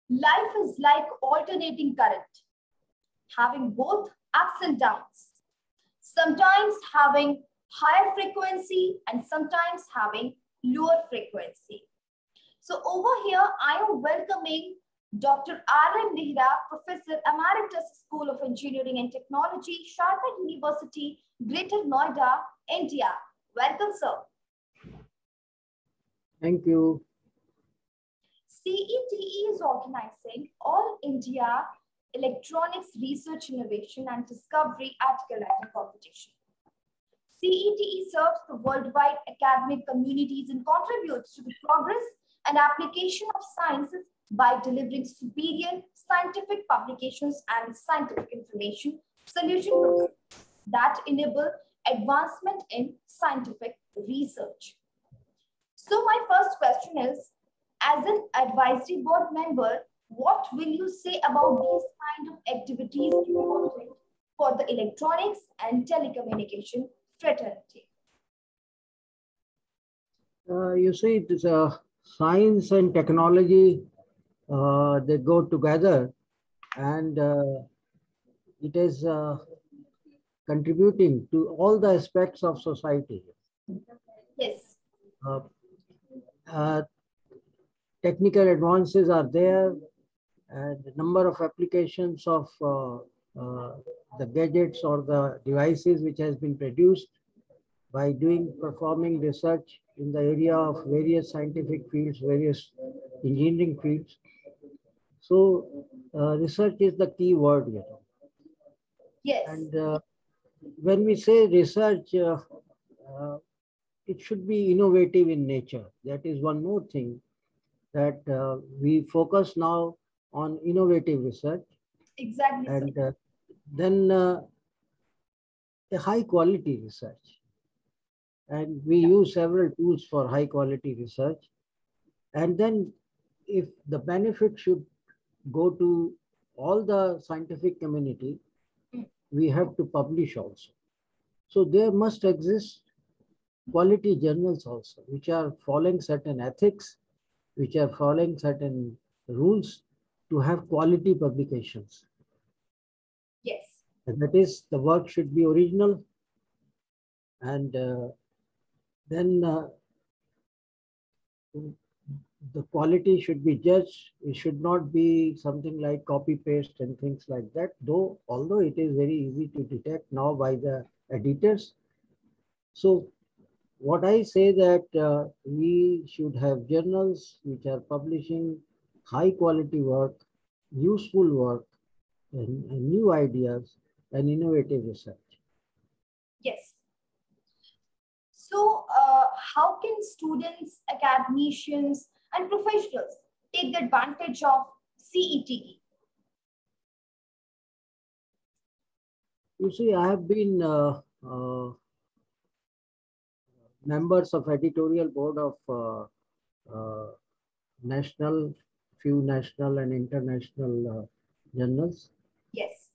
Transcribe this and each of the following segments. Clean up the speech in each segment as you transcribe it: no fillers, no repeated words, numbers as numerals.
Life is like alternating current, having both ups and downs, sometimes having higher frequency and sometimes having lower frequency. So over here, I am welcoming Dr. Mehra, Professor Emeritus, School of Engineering and Technology, Sharda University, Greater Noida, India. Welcome, sir. Thank you. CETE is organizing All India Electronics Research Innovation and Discovery Article Writing Competition. CETE serves the worldwide academic communities and contributes to the progress and application of sciences by delivering superior scientific publications and scientific information solutions that enable advancement in scientific research. So my first question is, as an advisory board member, what will you say about these kind of activities important for the electronics and telecommunication fraternity? You see, it is science and technology, they go together, and it is contributing to all the aspects of society. Yes. Technical advances are there, and the number of applications of the gadgets or the devices which has been produced by performing research in the area of various scientific fields, various engineering fields. So research is the key word here. Yes. And when we say research, it should be innovative in nature. That is one more thing, that we focus now on innovative research. Exactly. And then a high quality research. And we use several tools for high quality research. And then if the benefit should go to all the scientific community, we have to publish also. So there must exist quality journals also, which are following certain ethics, which are following certain rules to have quality publications. Yes. And that is, the work should be original, and then the quality should be judged. It should not be something like copy paste and things like that, although it is very easy to detect now by the editors. So what I say that we should have journals which are publishing high quality work, useful work, and new ideas and innovative research. Yes. So how can students, academicians, and professionals take the advantage of CETE? You see, I have been members of editorial board of few national and international journals. Yes.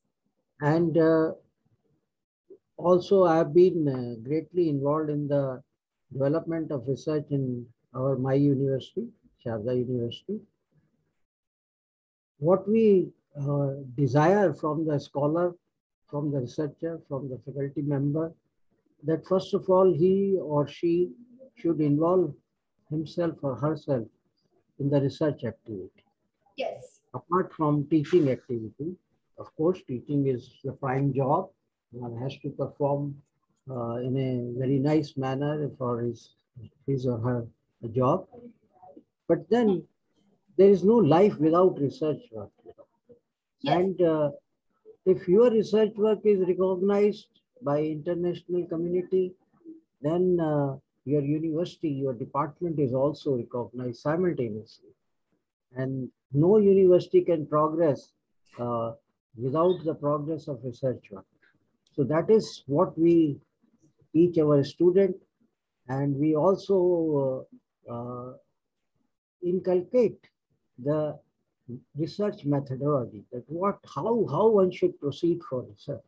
And also I have been greatly involved in the development of research in my university, Sharda University. What we desire from the scholar, from the researcher, from the faculty member, that first of all, he or she should involve himself or herself in the research activity. Yes. Apart from teaching activity, of course, teaching is the prime job. One has to perform in a very nice manner for his or her job. But then there is no life without research work. Yes. And if your research work is recognized by international community, then your university, your department is also recognized simultaneously. And no university can progress without the progress of research work. So that is what we teach our student, and we also inculcate the research methodology, that how one should proceed for research.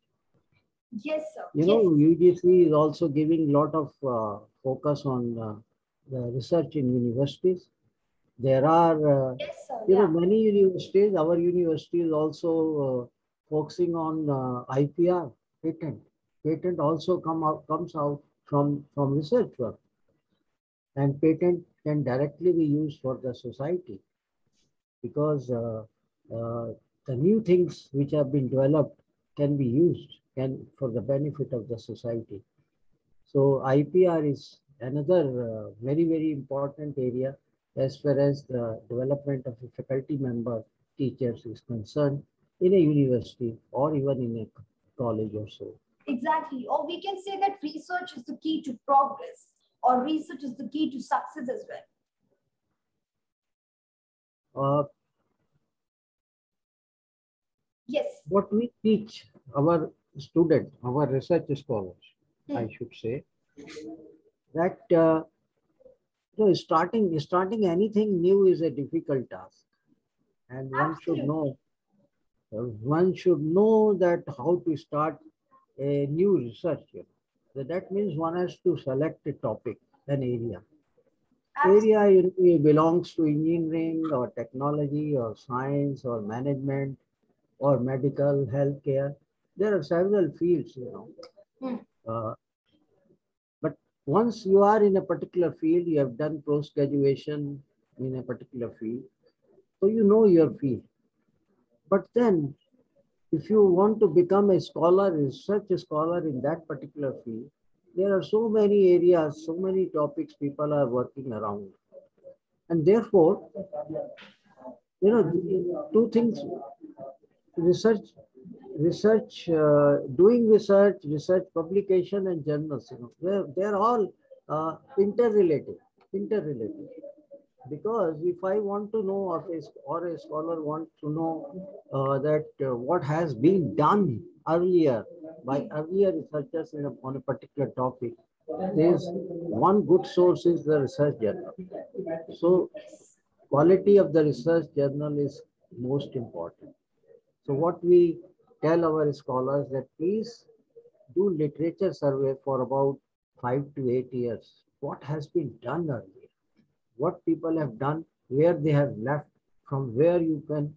Yes, sir. You know, UGC is also giving a lot of focus on the research in universities. There are yes, sir. You know, Yeah. many universities, our university is also focusing on IPR, patent. Patent also comes out from research work, and patent can directly be used for the society because uh, the new things which have been developed can be used can for the benefit of the society. So IPR is another very important area as far as the development of a faculty member teachers is concerned in a university or even in a college or so. Exactly. Or we can say that research is the key to progress, or research is the key to success as well. Uh, Yes. what we teach our students, our research scholars, I should say, that starting anything new is a difficult task, and Absolutely. one should know that how to start a new research. So that means one has to select a topic, an area. Absolutely. Area it belongs to engineering or technology or science or management or medical healthcare. There are several fields, Uh, but once you are in a particular field, you have done post graduation in a particular field, so you know your field. But then if you want to become a scholar, research scholar in that particular field, there are so many areas, so many topics people are working around. And therefore, two things, research, doing research publication and journals, they're all interrelated. Because if I want to know or a scholar wants to know that what has been done earlier by earlier researchers on a particular topic, there's one good source is the research journal. So quality of the research journal is most important. So what we tell our scholars that please do literature survey for about 5 to 8 years. What has been done earlier? What people have done, where they have left, from where you can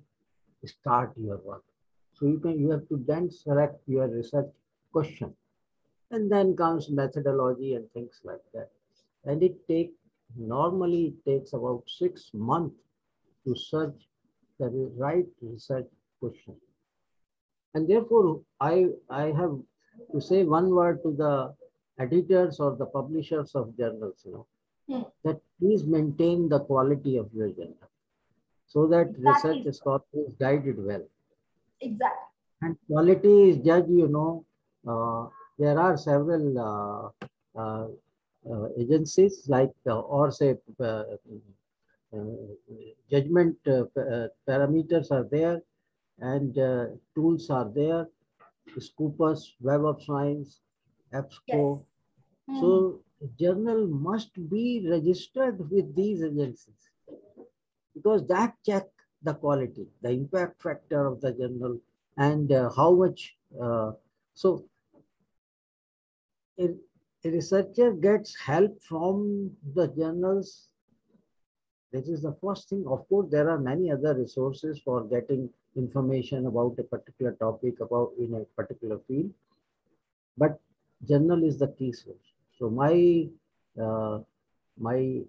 start your work. So you have to then select your research question. And then comes methodology and things like that. And normally it takes about 6 months to search the right research question. And therefore, I have to say one word to the editors or the publishers of journals, that please maintain the quality of your journal so that research Exactly. scholar is guided well. Exactly. And quality is judged, there are several agencies like, or say, judgment parameters are there and tools are there, Scopus, Web of Science, Yes. EBSCO. So journal must be registered with these agencies because that check the quality, the impact factor of the journal, and how much. So a, a researcher gets help from the journals. This is the first thing. Of course, there are many other resources for getting information about a particular topic, about in a particular field, but journal is the key source. So uh, I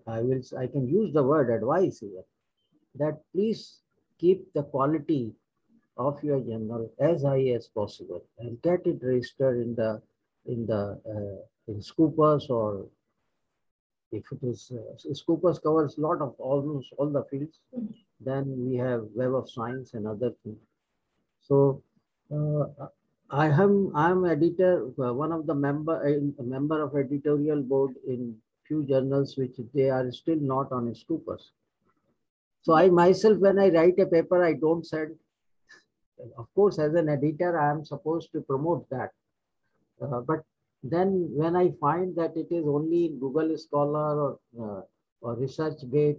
can use the word advice here, that please keep the quality of your journal as high as possible and get it registered in Scopus, or if it is Scopus covers a lot of almost all the fields. Then we have Web of Science and other things. So I'm editor, one of the a member of editorial board in few journals which they are still not on Scopus. So I Yes. myself, when I write a paper, I don't send. Of course, as an editor, I am supposed to promote that. But then when I find that it is only in Google Scholar or ResearchGate,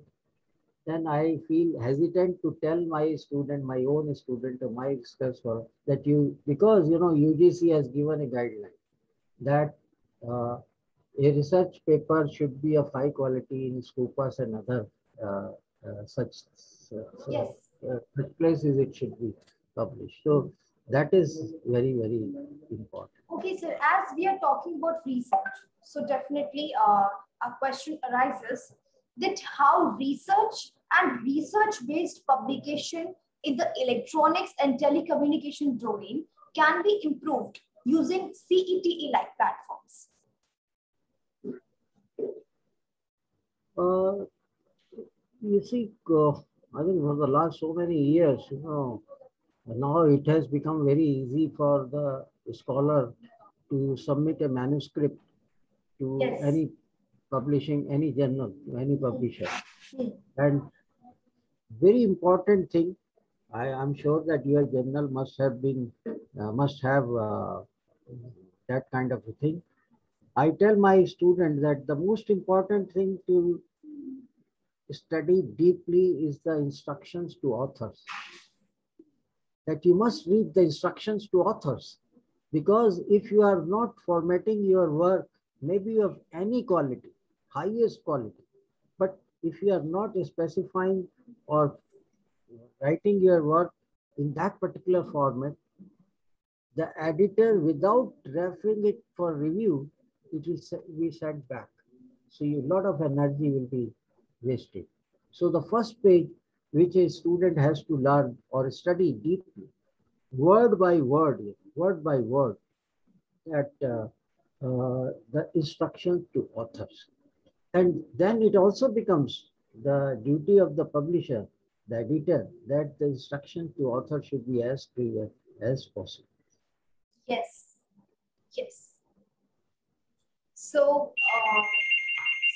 then I feel hesitant to tell my student, my own student, or my research scholar that because UGC has given a guideline that a research paper should be of high quality in Scopus and other Yes. such places it should be published. So that is very, very important. Okay, sir, as we are talking about research, so definitely a question arises that how research and research-based publication in the electronics and telecommunication domain can be improved using CETE-like platforms. You see, I think for the last so many years, now it has become very easy for the scholar to submit a manuscript to Yes. any publishing, any journal, to any publisher. And very important thing, I'm sure that your journal must have that kind of a thing. I tell my students that the most important thing to study deeply is the instructions to authors. That you must read the instructions to authors, because if you are not formatting your work, maybe of any quality, highest quality, but if you are not specifying or writing your work in that particular format, the editor, without referring it for review, it will be sent back. So a lot of energy will be wasted. So the first page, which a student has to learn or study deeply, word by word, that the instructions to authors. And then it also becomes the duty of the publisher, the editor, that the instruction to author should be as clear as possible. Yes, yes. So,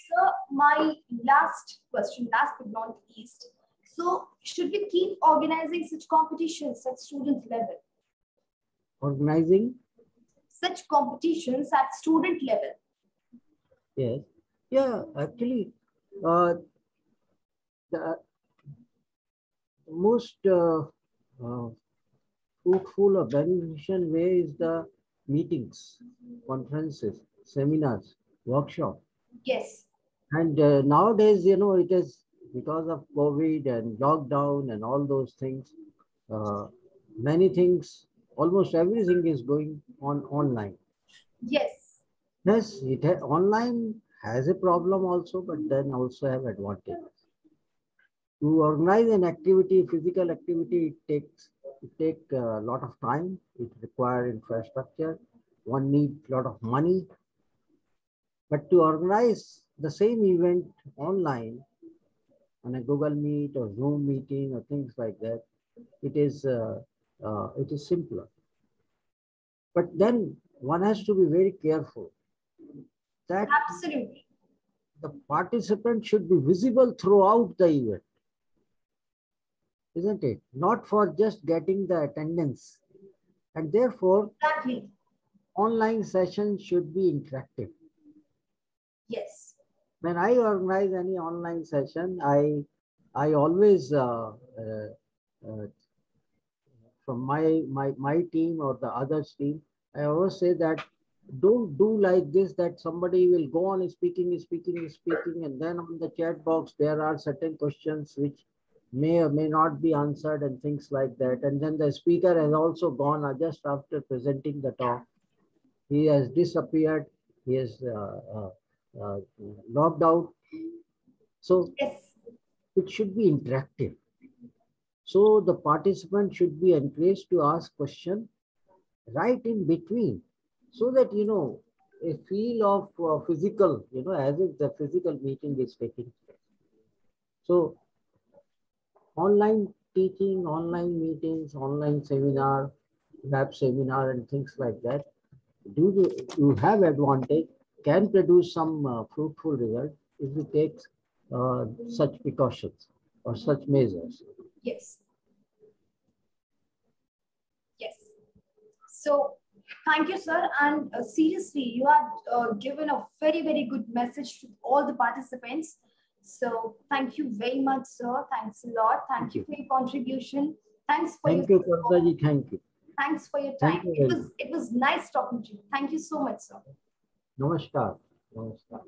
sir, my last question, last but not least. So, should we keep organizing such competitions at student level? Organizing? Such competitions at student level? Yes. Yeah, actually, the most fruitful or beneficial way is the meetings, conferences, seminars, workshop. Yes. And nowadays, it is because of COVID and lockdown and all those things, many things, almost everything is going on online. Yes. Yes, online has a problem also, but then also have advantages. To organize an activity, physical activity, it takes a lot of time. It requires infrastructure. One needs a lot of money. But to organize the same event online on a Google Meet or Zoom meeting or things like that, it is simpler. But then one has to be very careful that absolutely the participant should be visible throughout the event. Isn't it? Not for just getting the attendance. And therefore, exactly. Online sessions should be interactive. Yes. When I organize any online session, I always from my team or the others team, I always say that don't do like this, that somebody will go on speaking, and then on the chat box there are certain questions which may or may not be answered and things like that. And then the speaker has also gone just after presenting the talk. He has disappeared. He has logged out. So yes, it should be interactive. So the participant should be encouraged to ask questions right in between, so that a feel of physical, as if the physical meeting is taking place. So online teaching, online meetings, online seminar, web seminar, and things like that do have advantage, can produce some fruitful result if we take such precautions or such measures. Yes. Yes. So thank you, sir. And seriously, you have given a very, very good message to all the participants. So thank you very much, sir. Thanks a lot. Thank you for your contribution. Thanks for Thank you, Karuna. Thank you. Thanks for your Thank time. you. It was nice talking to you. Thank you so much, sir. Namaskar. Namaskar.